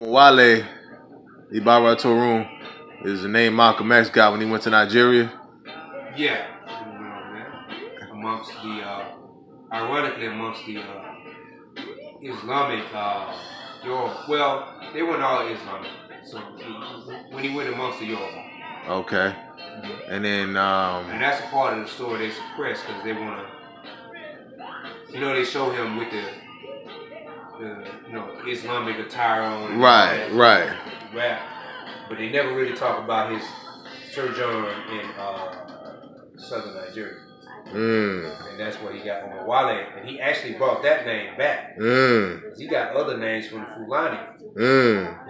Wale Ibarra Torun is the name Malcolm X got when he went to Nigeria. Yeah, amongst the, ironically, amongst the Islamic, well, they weren't all Islamic. So when he went amongst the Yoruba. Okay. And then, and that's a part of the story they suppress because they want to, they show him with the Islamic attire on. Right. Rap, but they never really talk about his sojourn in southern Nigeria. And that's what he got on Wale, and he actually brought that name back. He got other names from the Fulani.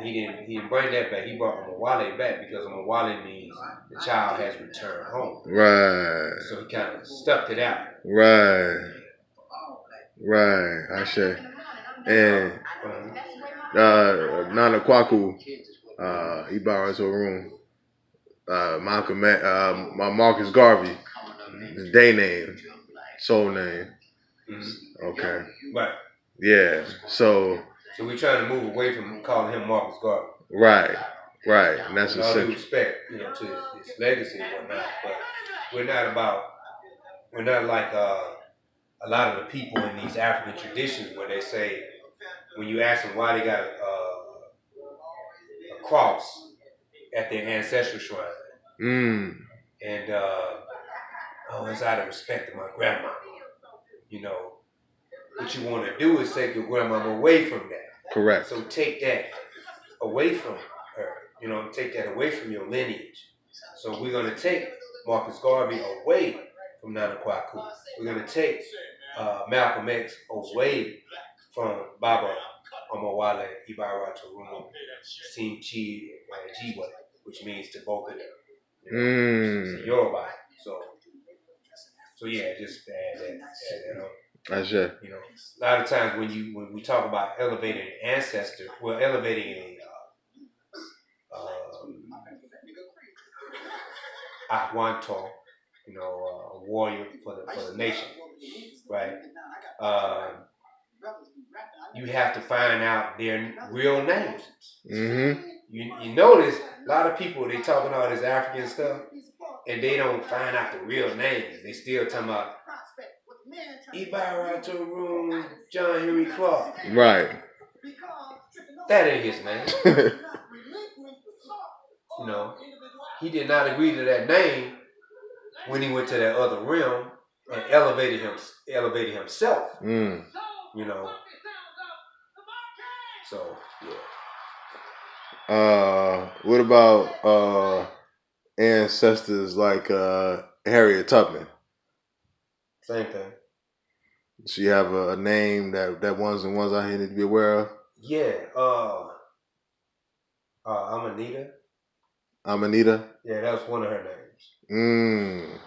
He didn't bring that back. He brought Wale back because Wale means the child has returned home. Right. So he kind of stuck to that. Right. I say. And Nana Kwaku, Ibarra Torun, Malcolm, Marcus Garvey, his day name, soul name. Okay. Right. Yeah. So we're trying to move away from calling him Marcus Garvey. Right. And that's all due respect, to his legacy and whatnot. But we're not like a lot of the people in these African traditions where they say, when you ask them why they got a cross at their ancestral shrine, and it's out of respect to my grandma. What you want to do is take your grandma away from that. Correct. So take that away from her. Take that away from your lineage. So we're going to take Marcus Garvey away from Nana Kwaku. We're going to take Malcolm X away from Baba Omowale Ibarra Torun Simchi Jiwa, which means to both of them. It's Yoruba. So yeah, just add that on. That's it. A lot of times when we talk about elevating an ancestor, we're elevating a Ahwanto, a warrior for the nation, right? You have to find out their real names. You notice a lot of people, they talking all this African stuff, and they don't find out the real names. They still talking about Ibarra Torun John Henry Clark. Right. That ain't his name. He did not agree to that name when he went to that other realm and elevated himself. So yeah. What about ancestors like Harriet Tubman? Same thing. She have a name that ones out here need to be aware of? Yeah. Amanita. Amanita? Yeah, that was one of her names.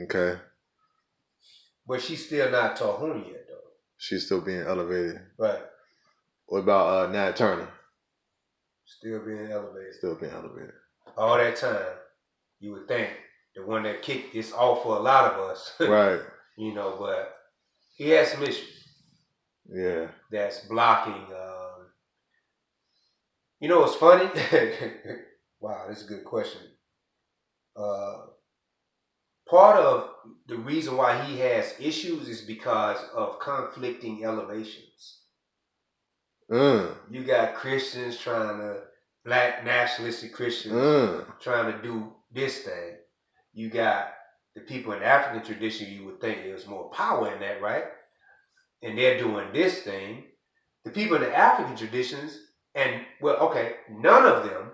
Okay. But she's still not Tohun yet, though. She's still being elevated. Right. What about Nat Turner? Still being elevated. All that time, you would think the one that kicked this off for a lot of us. Right. But he has some issues. Yeah. That's blocking. What's funny? Wow, that's a good question. Part of the reason why he has issues is because of conflicting elevations. You got Christians black nationalistic Christians trying to do this thing. You got the people in the African tradition, you would think there's more power in that, right? And they're doing this thing. The people in the African traditions, none of them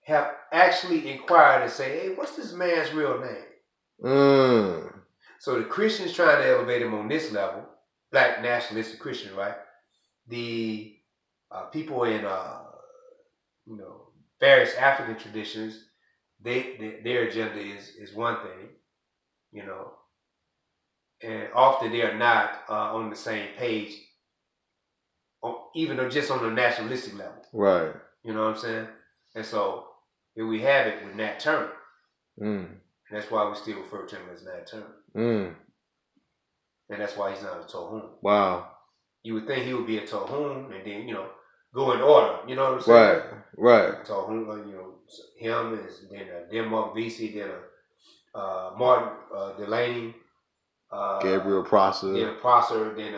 have actually inquired and say, hey, what's this man's real name? So the Christians trying to elevate him on this level, black nationalistic Christian, right? The people in various African traditions, their agenda is one thing, and often they are not on the same page, even though just on the nationalistic level. Right. You know what I'm saying? And so here we have it with Nat Turner. And that's why we still refer to him as Nat Turner. And that's why he's not a Tohun. Wow. You would think he would be a Tohun, and then, go in order. You know what I'm saying? Right. So him is then Denmark VC, then Martin Delaney, Gabriel Prosser, then Prosser, then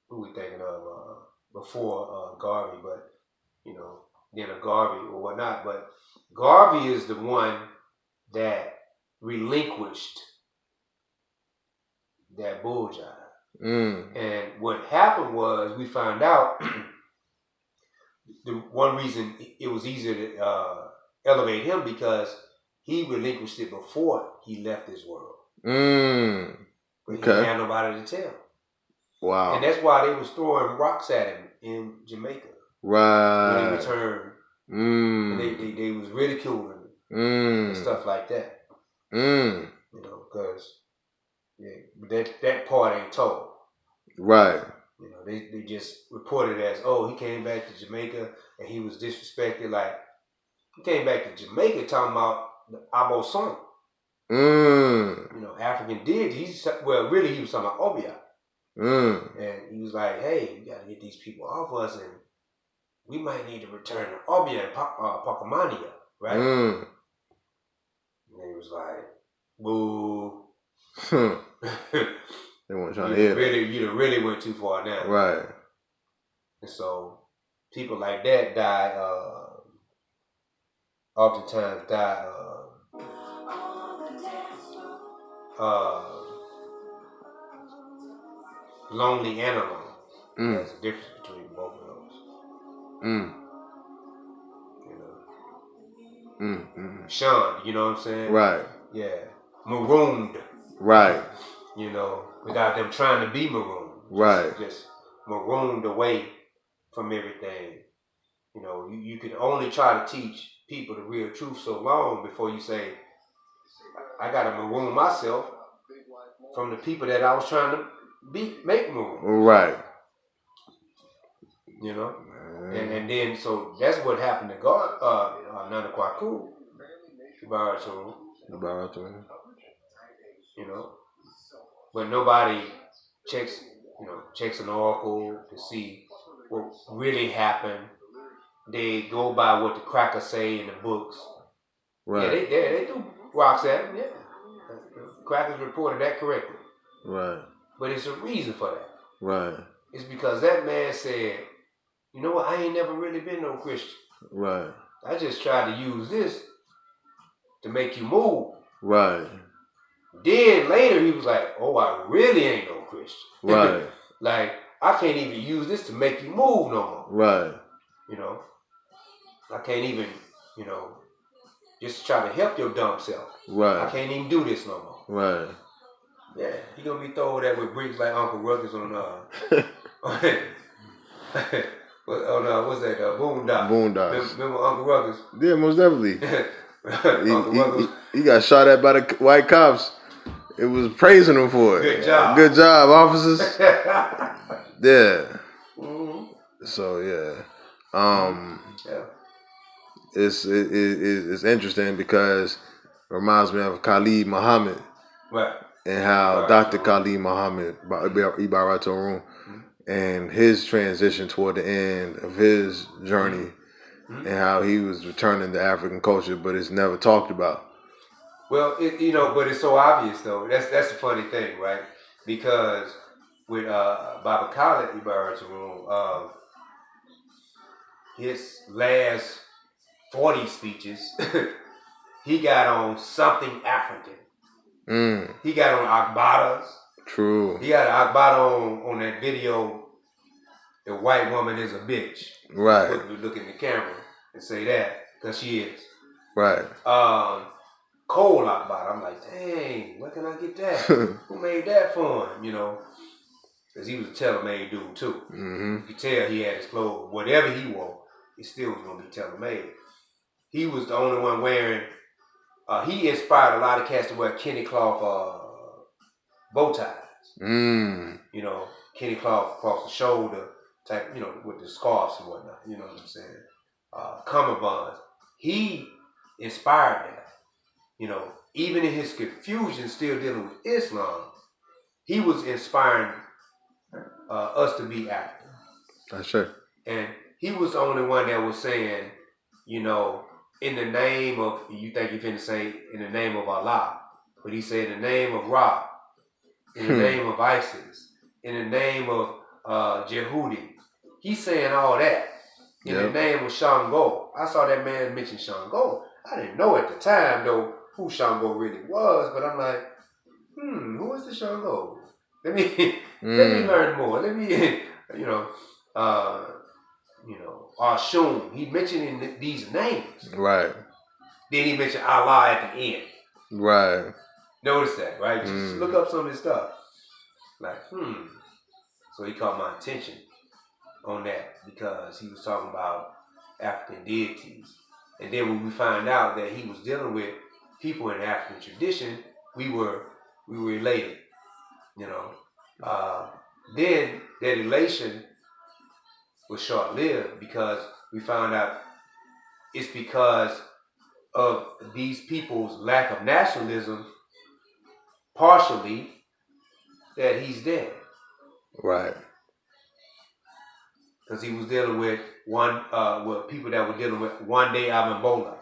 who we thinking of before Garvey, but then a Garvey or whatnot. But Garvey is the one that relinquished that bull jive. And what happened was we found out the one reason it was easier to elevate him because he relinquished it before he left this world. But he didn't have nobody to tell. Wow. And that's why they was throwing rocks at him in Jamaica. Right. When he returned. And they was ridiculing him and stuff like that. Because that part ain't told. Right. They just reported as, he came back to Jamaica and he was disrespected. Like, he came back to Jamaica talking about the Abo song. African deity. He was talking about Obia. And he was like, hey, we got to get these people off us and we might need to return to Obia and Pocomania, right? And he was like, boo. They weren't trying to hear it. You really went too far now. Right. And so people like that die, oftentimes die lonely and alone. There's a difference between both of those. Shunned, you know what I'm saying? Right. Yeah. Marooned. Right. Without them trying to be marooned. Right. Just marooned away from everything. You could only try to teach people the real truth so long before you say, I got to maroon myself from the people that I was trying to make maroon. Right. And then, so that's what happened to God, Nana Kwaku. But nobody checks an oracle to see what really happened. They go by what the crackers say in the books. Right. Yeah, they do rocks at him. Yeah, crackers reported that correctly. Right. But it's a reason for that. Right. It's because that man said, you know what? I ain't never really been no Christian. Right. I just tried to use this to make you move. Right. Then later he was like, oh, I really ain't no Christian. Right. Like, I can't even use this to make you move no more. Right. I can't even, just try to help your dumb self. Right. I can't even do this no more. Right. Yeah, he gonna be throwing that with bricks like Uncle Ruckus on what's that? Boondock. Boondocks. Remember Uncle Ruckus? Yeah, most definitely. he got shot at by the white cops. It was praising him for it. Good job. Good job, officers. Yeah. Mm-hmm. So it's interesting because it reminds me of Khalid Mohamed. Right. And how Dr. Khalid Mohamed, Ibarato and his transition toward the end of his journey, and how he was returning to African culture, but it's never talked about. Well, but it's so obvious though. That's the funny thing, right? Because with Baba Khalid Ibarato, his last 40 speeches, he got on something African. He got on Akbadas. True. He got an Akbada on that video. The white woman is a bitch. Right. Look in the camera and say that because she is. Right. Cold Akbada. I'm like, dang, where can I get that? Who made that for him? Because he was a tailor-made dude too. Mm-hmm. You could tell he had his clothes, whatever he wore, it still was gonna be tailor-made. He was the only one wearing. He inspired a lot of cats to wear Kenny cloth bow ties. Kenny cloth across the shoulder type, with the scarves and whatnot. You know what I'm saying? Cummerbunds. He inspired that. Even in his confusion, still dealing with Islam, he was inspiring us to be African. That's true. And he was the only one that was saying, you know, in the name of, you think you're finna say in the name of Allah, but he said in the name of Ra, in the name of ISIS, in the name of Jehudi. He's saying all that in the name of Shango. I saw that man mention Shango. I didn't know at the time though who Shango really was, but I'm like, who is the Shango? Let me learn more. Let me, Ashun. He mentioning these names. Right. Then he mentioned Allah at the end. Right. Notice that, right? Just look up some of his stuff. Like, So he caught my attention on that because he was talking about African deities. And then when we find out that he was dealing with people in the African tradition, we were related, you know. Then that elation was short-lived because we found out it's because of these people's lack of nationalism, partially, that he's dead. Right. Because he was dealing with people that were dealing with one day Abimbola.